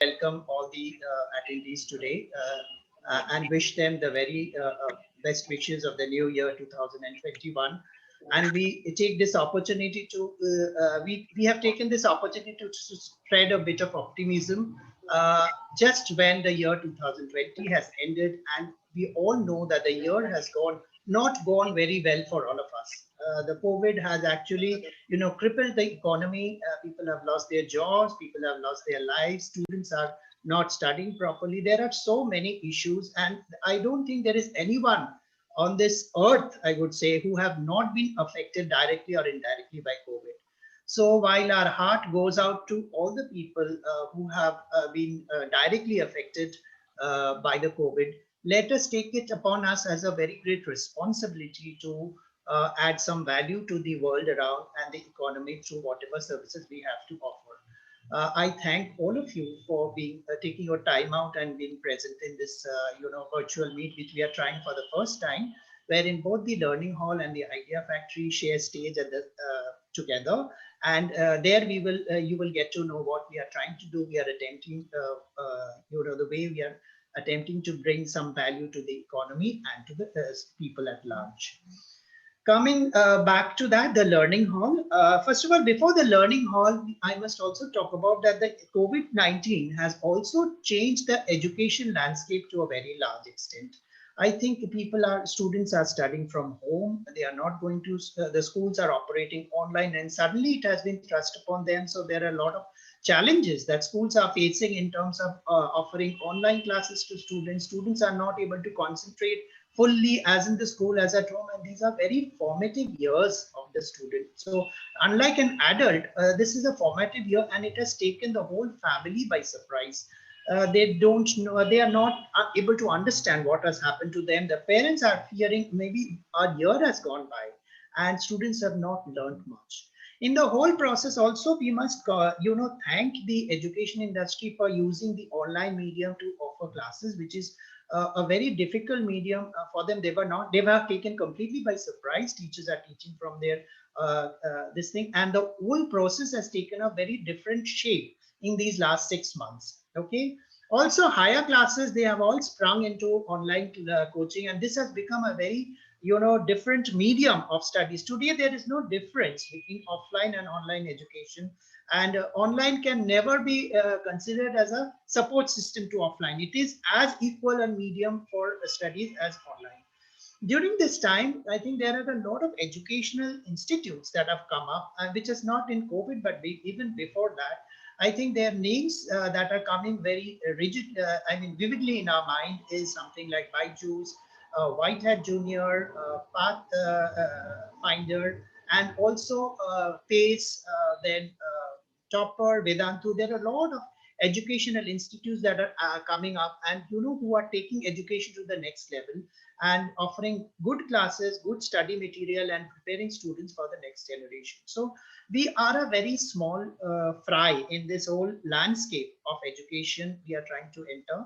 welcome all the attendees today and wish them the very best wishes of the new year 2021. And we take this opportunity to we have taken this opportunity to spread a bit of optimism just when the year 2020 has ended, and we all know that the year has not gone very well for all of us. The COVID has actually, crippled the economy. People have lost their jobs, people have lost their lives, students are not studying properly. There are so many issues, and I don't think there is anyone on this earth, I would say, who have not been affected directly or indirectly by COVID. So while our heart goes out to all the people who have been directly affected by the COVID, let us take it upon us as a very great responsibility to add some value to the world around and the economy through whatever services we have to offer. I thank all of you for being taking your time out and being present in this virtual meet, which we are trying for the first time, wherein both the learning hall and the Idea Factory share stage at the, together. And there we will you will get to know what we are trying to do. We are attempting the way we are attempting to bring some value to the economy and to the people at large. Coming back to that, the learning hall. First of all, before the learning hall, I must also talk about that the COVID-19 has also changed the education landscape to a very large extent. I think students are studying from home. They are not going to, the schools are operating online, and suddenly it has been thrust upon them. So there are a lot of challenges that schools are facing in terms of offering online classes to students. Students are not able to concentrate fully as in the school as at home, and these are very formative years of the student. So unlike an adult, this is a formative year, and it has taken the whole family by surprise. They don't know, they are not able to understand what has happened to them. The parents are fearing maybe a year has gone by and students have not learned much. In the whole process also, we must thank the education industry for using the online medium to offer classes, which is a very difficult medium for them. They were taken completely by surprise. Teachers are teaching from their this thing, and the whole process has taken a very different shape in these last 6 months. Okay. Also, higher classes, they have all sprung into online coaching, and this has become a very different medium of studies. Today there is no difference between offline and online education, and online can never be considered as a support system to offline. It is as equal a medium for studies as online. During this time, I think there are a lot of educational institutes that have come up, which is not in COVID, but even before that. I think their names that are coming very vividly in our mind is something like Byju's, Whitehead Junior, Path Finder, and also PACE, then Topper, Vedantu. There are a lot of educational institutes that are coming up, and who are taking education to the next level and offering good classes, good study material, and preparing students for the next generation. So we are a very small fry in this whole landscape of education we are trying to enter.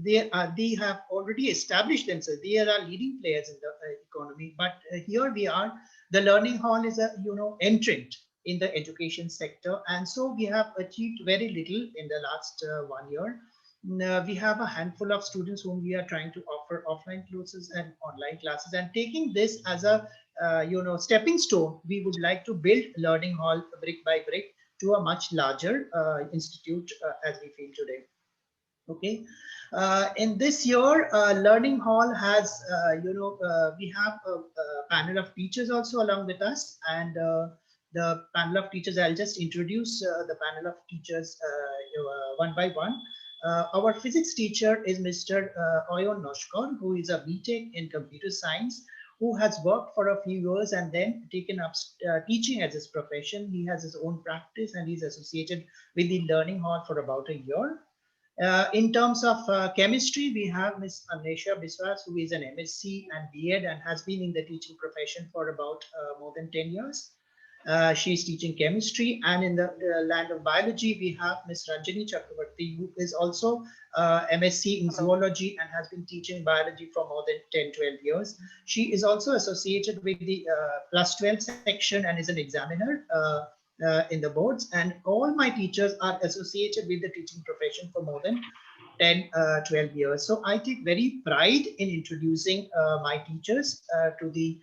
They have already established themselves. They are leading players in the economy. But here we are. The learning hall is a entrant in the education sector, and so we have achieved very little in the last 1 year. We have a handful of students whom we are trying to offer offline classes and online classes, and taking this as a stepping stone, we would like to build learning hall brick by brick to a much larger institute as we feel today. Okay. In this year, learning hall has we have a panel of teachers also along with us, and the panel of teachers, I'll just introduce the panel of teachers one by one. Our physics teacher is Mr. Oyon Noshkor, who is a BTech in computer science, who has worked for a few years and then taken up teaching as his profession. He has his own practice and he's associated with the learning hall for about a year. In terms of chemistry, we have Ms. Amnesha Biswas, who is an MSc and B.Ed and has been in the teaching profession for about more than 10 years. She's teaching chemistry, and in the land of biology, we have Ms. Ranjani Chakravarti, who is also MSc in zoology and has been teaching biology for more than 10-12 years. She is also associated with the plus 12 section and is an examiner. in the boards, and all my teachers are associated with the teaching profession for more than 10, 12 years. So I take very pride in introducing my teachers to the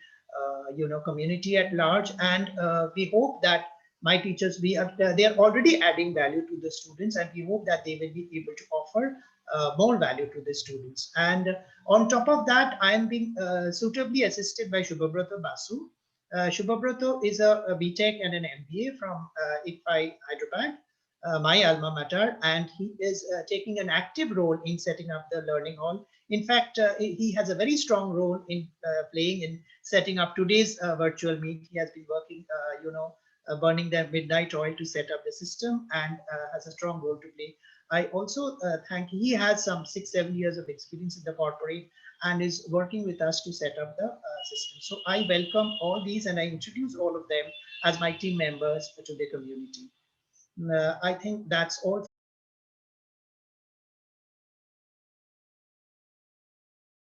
community at large, and we hope that my teachers, they are already adding value to the students, and we hope that they will be able to offer more value to the students. And on top of that, I am being suitably assisted by Shubhabrato Basu. Shubhabrato is a BTech and an MBA from ITFI Hyderabad, my alma mater, and he is taking an active role in setting up the learning hall. In fact, he has a very strong role in playing in setting up today's virtual meet. He has been working, burning the midnight oil to set up the system, and has a strong role to play. I also think he has some 6-7 years of experience in the corporate and is working with us to set up the system. So I welcome all these, and I introduce all of them as my team members to the community. I think that's all.